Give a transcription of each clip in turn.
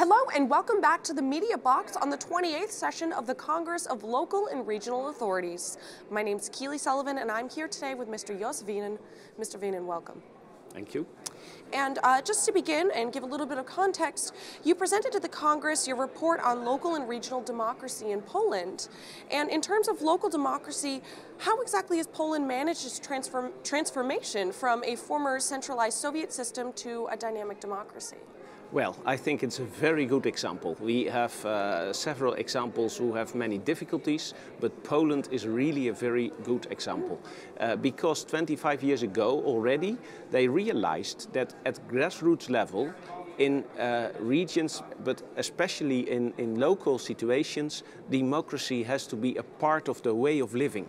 Hello and welcome back to the Media Box on the 28th session of the Congress of Local and Regional Authorities. My name's Keely Sullivan and I'm here today with Mr. Jos Wienen. Mr. Wienen, welcome. Thank you. And just to begin and give a little bit of context, you presented to the Congress your report on local and regional democracy in Poland. And in terms of local democracy, how exactly has Poland managed its transformation from a former centralized Soviet system to a dynamic democracy? Well, I think it's a very good example. We have several examples who have many difficulties, but Poland is really a very good example. Because 25 years ago already, they realized that at grassroots level, in regions, but especially in local situations, democracy has to be a part of the way of living.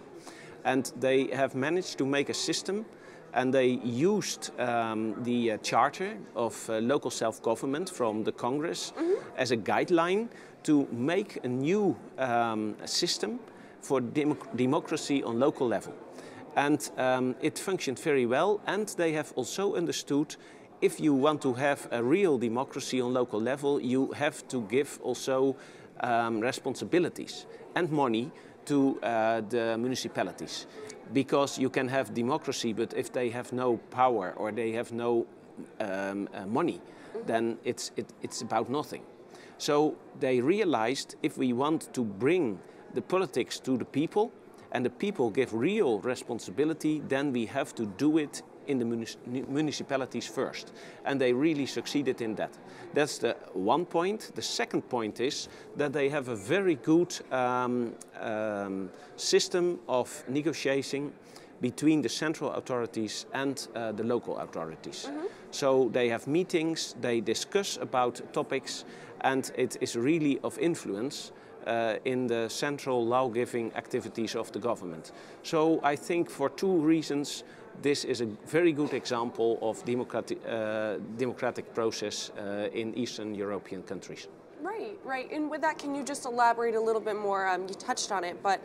And they have managed to make a system. And they used the Charter of Local Self-Government from the Congress as a guideline to make a new system for democracy on local level. And it functioned very well, and they have also understood if you want to have a real democracy on local level, you have to give also responsibilities and money to the municipalities. Because you can have democracy, but if they have no power or they have no money, then it's about nothing. So they realized if we want to bring the politics to the people and the people give real responsibility, then we have to do it in the municipalities first. And they really succeeded in that. That's the one point. The second point is that they have a very good system of negotiating between the central authorities and the local authorities. So they have meetings, they discuss about topics, and it is really of influence in the central law-giving activities of the government. So I think for two reasons this is a very good example of democratic process in Eastern European countries. Right. And with that, can you just elaborate a little bit more? You touched on it, but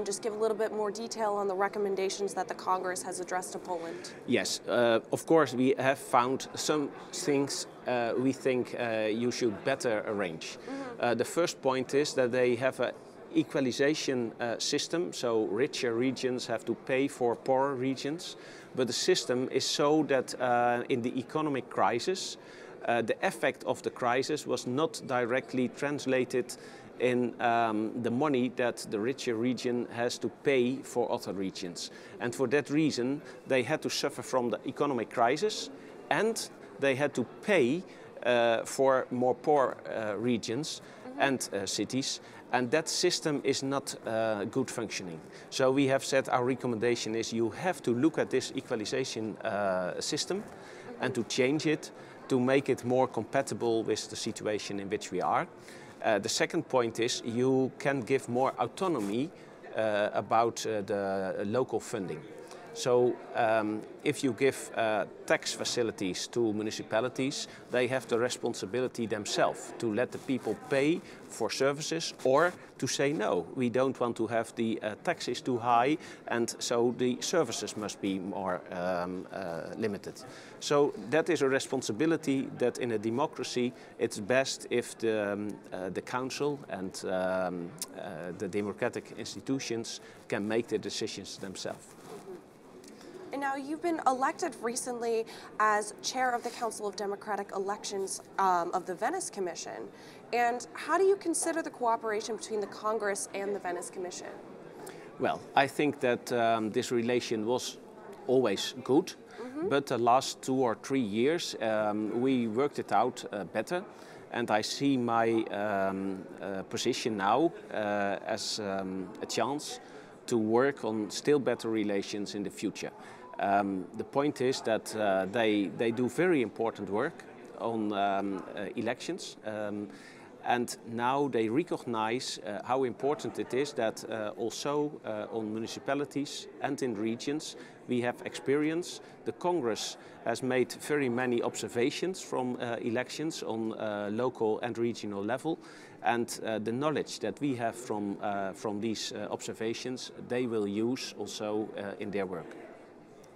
just give a little bit more detail on the recommendations that the Congress has addressed to Poland. Yes, of course we have found some things we think you should better arrange. The first point is that they have an equalization system, so richer regions have to pay for poorer regions, but the system is so that in the economic crisis, the effect of the crisis was not directly translated in the money that the richer region has to pay for other regions. And for that reason, they had to suffer from the economic crisis and they had to pay for more poor regions and cities. And that system is not good functioning. So we have said our recommendation is you have to look at this equalization system and to change it to make it more compatible with the situation in which we are. The second point is you can give more autonomy about the local funding. So if you give tax facilities to municipalities, they have the responsibility themselves to let the people pay for services or to say no, we don't want to have the taxes too high and so the services must be more limited. So that is a responsibility that in a democracy it's best if the council and the democratic institutions can make the decisions themselves. And now you've been elected recently as chair of the Council of Democratic Elections of the Venice Commission. And how do you consider the cooperation between the Congress and the Venice Commission? Well, I think that this relation was always good, but the last 2 or 3 years we worked it out better. And I see my position now as a chance to work on still better relations in the future. The point is that they do very important work on elections and now they recognize how important it is that also on municipalities and in regions we have experience. The Congress has made very many observations from elections on local and regional level, and the knowledge that we have from these observations they will use also in their work.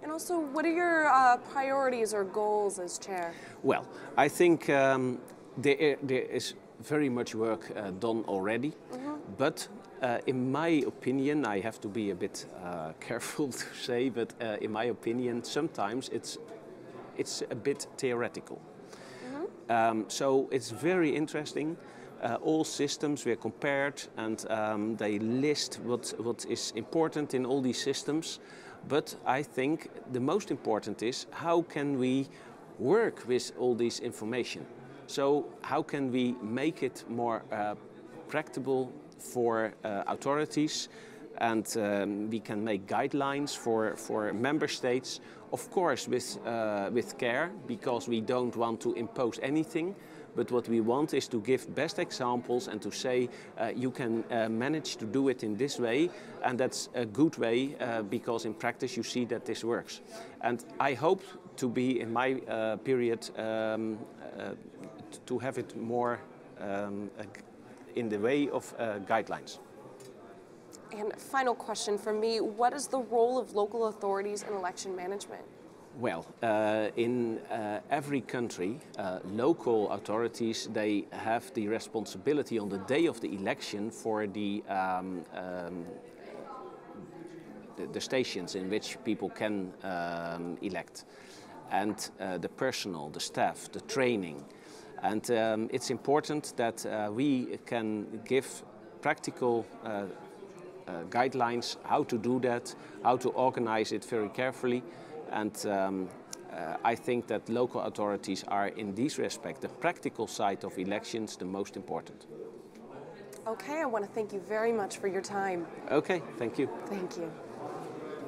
And also, what are your priorities or goals as chair? Well, I think There is very much work done already, but in my opinion, I have to be a bit careful to say, but in my opinion, sometimes it's a bit theoretical. So it's very interesting. All systems were compared, and they list what is important in all these systems. But I think the most important is how can we work with all this information? So how can we make it more practicable for authorities, and we can make guidelines for member states, of course with care, because we don't want to impose anything. But what we want is to give best examples and to say you can manage to do it in this way, and that's a good way because in practice you see that this works. And I hope to be in my period to have it more in the way of guidelines. And final question from me, what is the role of local authorities in election management? Well, in every country, local authorities, they have the responsibility on the day of the election for the stations in which people can elect, and the personnel, the staff, the training. And it's important that we can give practical guidelines how to do that, how to organize it very carefully. And I think that local authorities are, in this respect, the practical side of elections, the most important. Okay, I want to thank you very much for your time. Okay, thank you. Thank you.